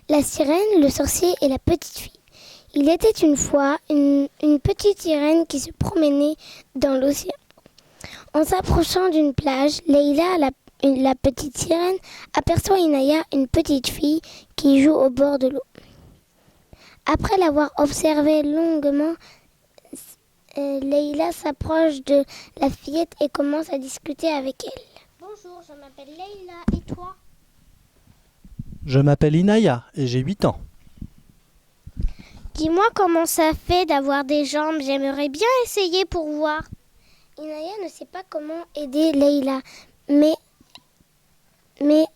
La sirène, le sorcier et la petite fille. Il était une fois une petite sirène qui se promenait dans l'océan. En s'approchant d'une plage, Leïla, la petite sirène, aperçoit Inaya, une petite fille qui joue au bord de l'eau. Après l'avoir observée longuement, Leïla s'approche de la fillette et commence à discuter avec elle. Bonjour, je m'appelle Leïla, et toi ? Je m'appelle Inaya et j'ai 8 ans. Dis-moi comment ça fait d'avoir des jambes, j'aimerais bien essayer pour voir. Inaya ne sait pas comment aider Leïla, mais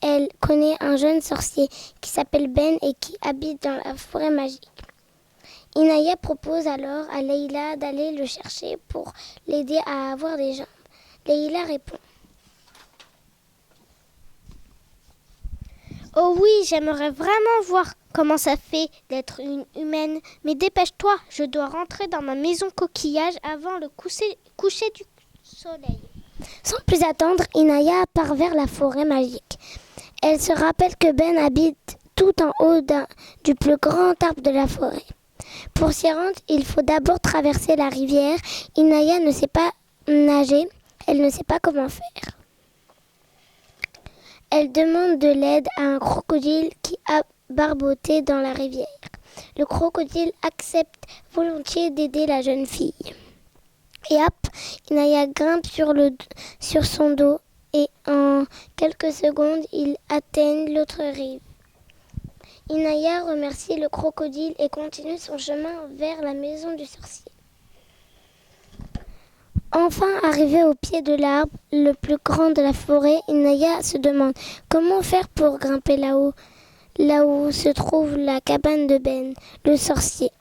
elle connaît un jeune sorcier qui s'appelle Ben et qui habite dans la forêt magique. Inaya propose alors à Leïla d'aller le chercher pour l'aider à avoir des jambes. Leïla répond. Oh oui, j'aimerais vraiment voir comment ça fait d'être une humaine. Mais dépêche-toi, je dois rentrer dans ma maison coquillage avant le coucher du soleil. Sans plus attendre, Inaya part vers la forêt magique. Elle se rappelle que Ben habite tout en haut du plus grand arbre de la forêt. Pour s'y rendre, il faut d'abord traverser la rivière. Inaya ne sait pas nager, elle ne sait pas comment faire. Elle demande de l'aide à un crocodile qui a barboté dans la rivière. Le crocodile accepte volontiers d'aider la jeune fille. Et hop, Inaya grimpe sur son dos et en quelques secondes, ils atteignent l'autre rive. Inaya remercie le crocodile et continue son chemin vers la maison du sorcier. Enfin arrivée au pied de l'arbre, le plus grand de la forêt, Inaya se demande comment faire pour grimper là où se trouve la cabane de Ben, le sorcier.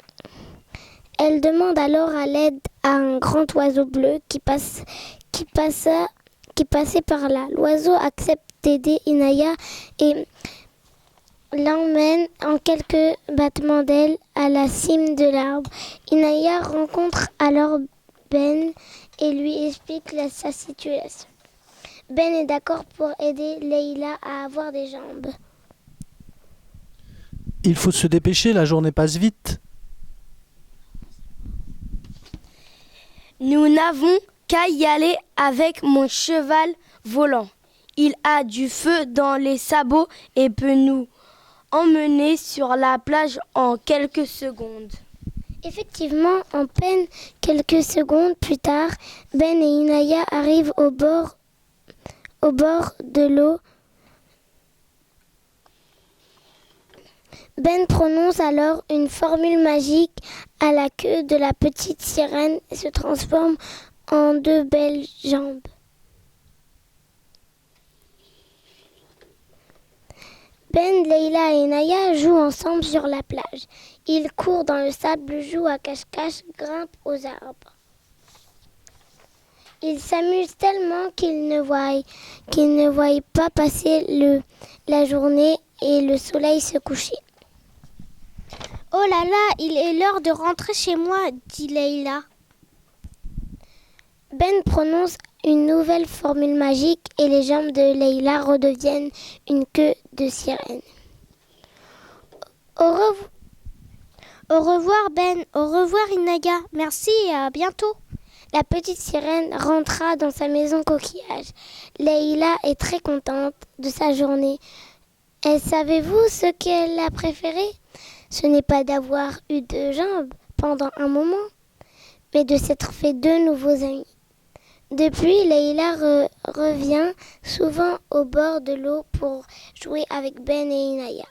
Elle demande alors à l'aide à un grand oiseau bleu qui passait par là. L'oiseau accepte d'aider Inaya et l'emmène en quelques battements d'ailes à la cime de l'arbre. Inaya rencontre alors Ben et lui explique sa situation. Ben est d'accord pour aider Leïla à avoir des jambes. Il faut se dépêcher, la journée passe vite. Nous n'avons qu'à y aller avec mon cheval volant. Il a du feu dans les sabots et peut nous emmener sur la plage en quelques secondes. Effectivement, en peine quelques secondes plus tard, Ben et Inaya arrivent au bord de l'eau. Ben prononce alors une formule magique à la queue de la petite sirène et se transforme en 2 belles jambes. Ben, Leïla et Inaya jouent ensemble sur la plage. Ils courent dans le sable, jouent à cache-cache, grimpent aux arbres. Ils s'amusent tellement qu'ils ne voient pas passer la journée et le soleil se coucher. Oh là là, il est l'heure de rentrer chez moi, dit Leïla. Ben prononce une nouvelle formule magique et les jambes de Leïla redeviennent une queue de sirène. Au revoir Ben, au revoir Inaya, merci et à bientôt. La petite sirène rentra dans sa maison coquillage. Leïla est très contente de sa journée. Et savez-vous ce qu'elle a préféré ? Ce n'est pas d'avoir eu 2 jambes pendant un moment, mais de s'être fait 2 nouveaux amis. Depuis, Leïla revient souvent au bord de l'eau pour jouer avec Ben et Inaya.